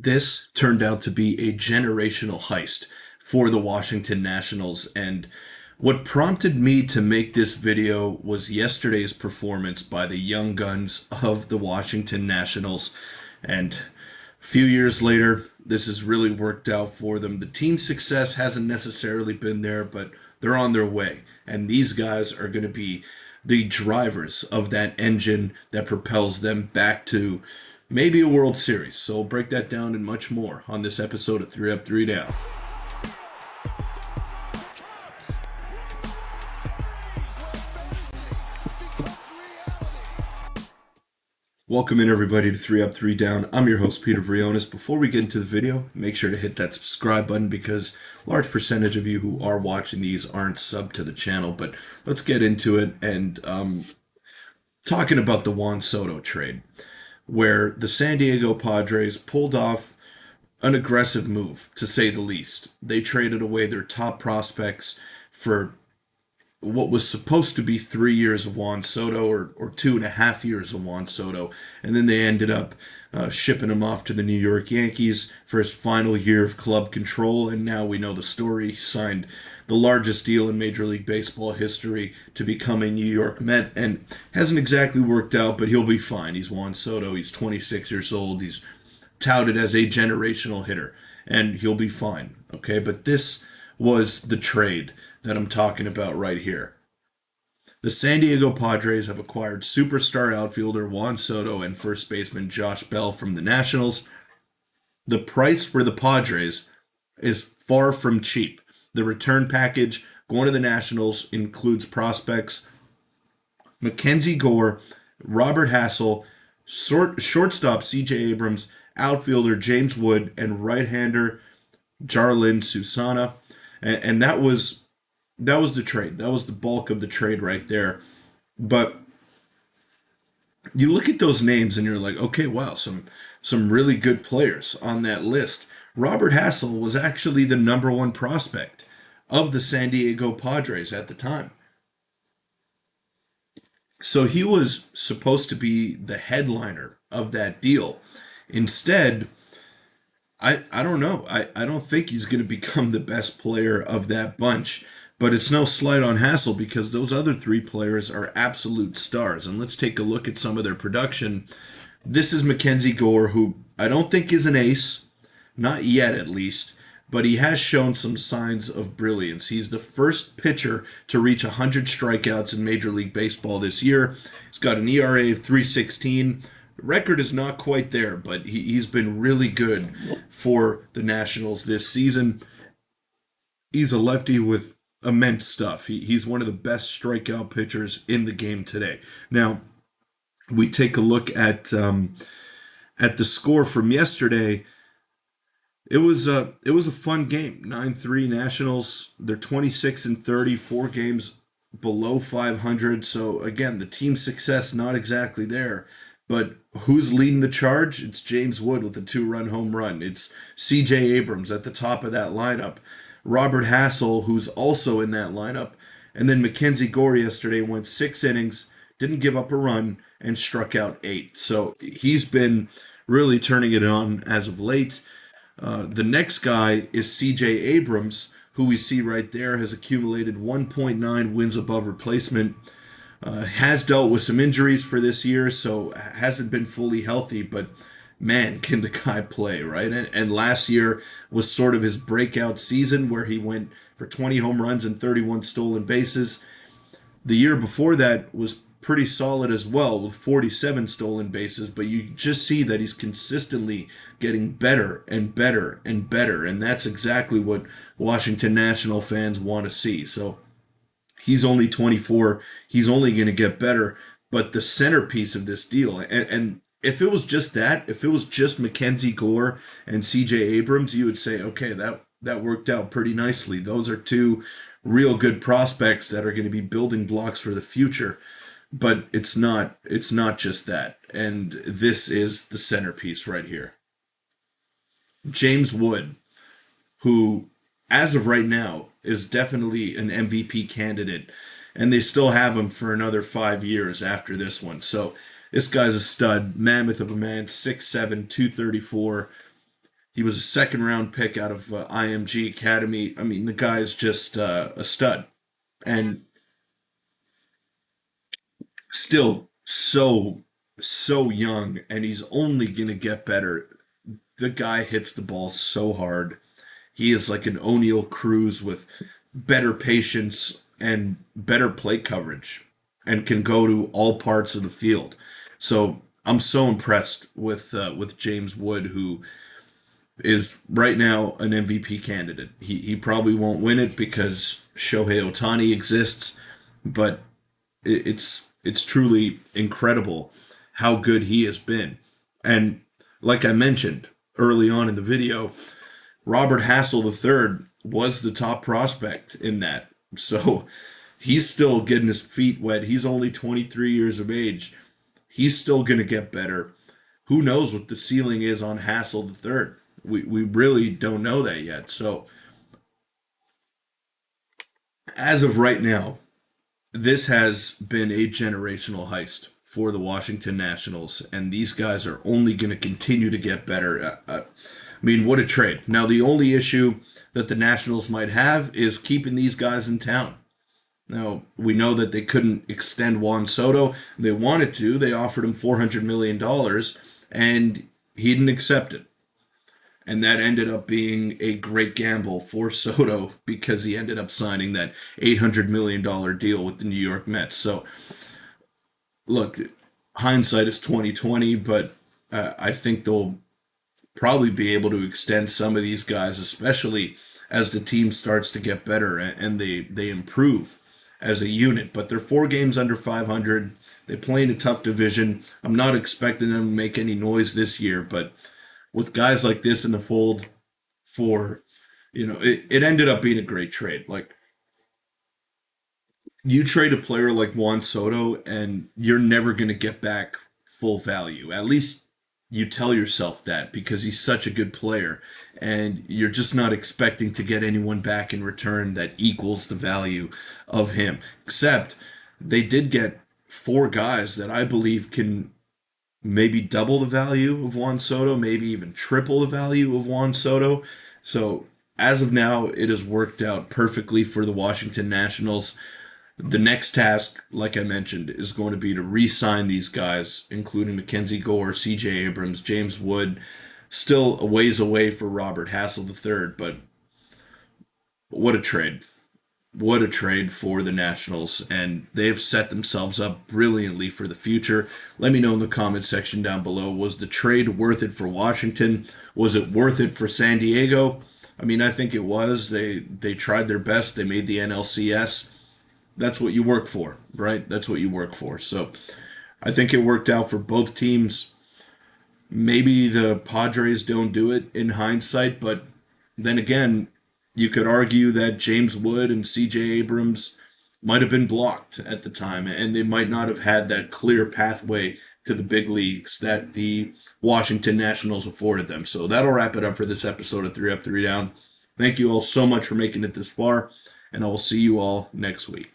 This turned out to be a generational heist for the Washington Nationals, and what prompted me to make this video was yesterday's performance by the young guns of the Washington Nationals. And a few years later, this has really worked out for them. The team success hasn't necessarily been there, but they're on their way. And these guys are going to be the drivers of that engine that propels them back to maybe a World Series. So we'll break that down and much more on this episode of 3 Up, 3 Down. Welcome in everybody to 3 Up, 3 Down. I'm your host, Peter Vryonis. Before we get into the video, make sure to hit that subscribe button because a large percentage of you who are watching these aren't subbed to the channel. But let's get into it and talking about the Juan Soto trade, where the San Diego Padres pulled off an aggressive move, to say the least. They traded away their top prospects for what was supposed to be 3 years of Juan Soto, or 2.5 years of Juan Soto, and then they ended up shipping him off to the New York Yankees for his final year of club control, and now we know the story. He signed the largest deal in Major League Baseball history to become a New York Met, and hasn't exactly worked out, but he'll be fine. He's Juan Soto, he's 26 years old, he's touted as a generational hitter, and he'll be fine, okay? But this was the trade that I'm talking about right here. The San Diego Padres have acquired superstar outfielder Juan Soto and first baseman Josh Bell from the Nationals. The price for the Padres is far from cheap. The return package going to the Nationals includes prospects McKenzie Gore, Robert Hassell, shortstop C.J. Abrams, outfielder James Wood, and right-hander Jarlin Susana. And that was the trade. That was the bulk of the trade right there. But you look at those names and you're like, okay, wow, some really good players on that list. Robert Hassell was actually the number one prospect of the San Diego Padres at the time. So he was supposed to be the headliner of that deal. Instead, I don't know. I don't think he's going to become the best player of that bunch. But it's no slight on Hassell because those other three players are absolute stars. And let's take a look at some of their production. This is McKenzie Gore, who I don't think is an ace, not yet at least, but he has shown some signs of brilliance. He's the first pitcher to reach 100 strikeouts in Major League Baseball this year. He's got an ERA of 3.16. The record is not quite there, but he's been really good for the Nationals this season. He's a lefty with immense stuff. He's one of the best strikeout pitchers in the game today. Now, we take a look at the score from yesterday. It was a fun game. 9-3 Nationals. They're 26-30, 4 games below 500. So again, the team success not exactly there. But who's leading the charge? It's James Wood with a 2-run home run. It's C.J. Abrams at the top of that lineup. Robert Hassell, who's also in that lineup. And then McKenzie Gore yesterday went 6 innings, didn't give up a run, and struck out 8. So he's been really turning it on as of late. The next guy is C.J. Abrams, who we see right there has accumulated 1.9 wins above replacement. Has dealt with some injuries for this year, so hasn't been fully healthy, but man, can the guy play, right? And last year was sort of his breakout season where he went for 20 home runs and 31 stolen bases. The year before that was pretty solid as well with 47 stolen bases, but you just see that he's consistently getting better and better and better, and that's exactly what Washington National fans want to see. So he's only 24. He's only going to get better. But the centerpiece of this deal, and if it was just that, if it was just McKenzie Gore and C.J. Abrams, you would say, okay, that worked out pretty nicely. Those are two real good prospects that are going to be building blocks for the future. But it's not just that. And this is the centerpiece right here. James Wood, who, as of right now, is definitely an MVP candidate, and they still have him for another 5 years after this one. So this guy's a stud, mammoth of a man, 6'7", 234. He was a second round pick out of IMG Academy. I mean, the guy is just a stud. And still so young, and he's only going to get better. The guy hits the ball so hard. He is like an O'Neal Cruz with better patience and better plate coverage and can go to all parts of the field. So I'm so impressed with James Wood, who is right now an MVP candidate. He probably won't win it because Shohei Ohtani exists, but it's truly incredible how good he has been. And like I mentioned early on in the video, Robert Hassel III was the top prospect in that. So he's still getting his feet wet. He's only 23 years of age. He's still going to get better. Who knows what the ceiling is on Hassel III? We really don't know that yet. So as of right now, this has been a generational heist for the Washington Nationals, and these guys are only going to continue to get better. I mean, what a trade. Now, the only issue that the Nationals might have is keeping these guys in town. Now, we know that they couldn't extend Juan Soto. They wanted to. They offered him $400 million, and he didn't accept it. And that ended up being a great gamble for Soto because he ended up signing that $800 million deal with the New York Mets. So, look, hindsight is 2020, but I think they'll probably be able to extend some of these guys, especially as the team starts to get better and they improve as a unit. But they're 4 games under 500. They play in a tough division. I'm not expecting them to make any noise this year, but with guys like this in the fold, for it ended up being a great trade. Like, you trade a player like Juan Soto and you're never going to get back full value. At least you tell yourself that, because he's such a good player and you're just not expecting to get anyone back in return that equals the value of him. Except they did get 4 guys that I believe can maybe double the value of Juan Soto, maybe even triple the value of Juan Soto. So as of now, it has worked out perfectly for the Washington Nationals. The next task, like I mentioned, is going to be to re-sign these guys, including McKenzie Gore, C.J. Abrams, James Wood. Still a ways away for Robert Hassel III, but what a trade. What a trade for the Nationals, and they have set themselves up brilliantly for the future. Let me know in the comment section down below. Was the trade worth it for Washington? Was it worth it for San Diego? I mean, I think it was. They tried their best. They made the NLCS. That's what you work for, right? That's what you work for. So I think it worked out for both teams. Maybe the Padres don't do it in hindsight, but then again, you could argue that James Wood and C.J. Abrams might have been blocked at the time, and they might not have had that clear pathway to the big leagues that the Washington Nationals afforded them. So that'll wrap it up for this episode of 3 Up, 3 Down. Thank you all so much for making it this far, and I will see you all next week.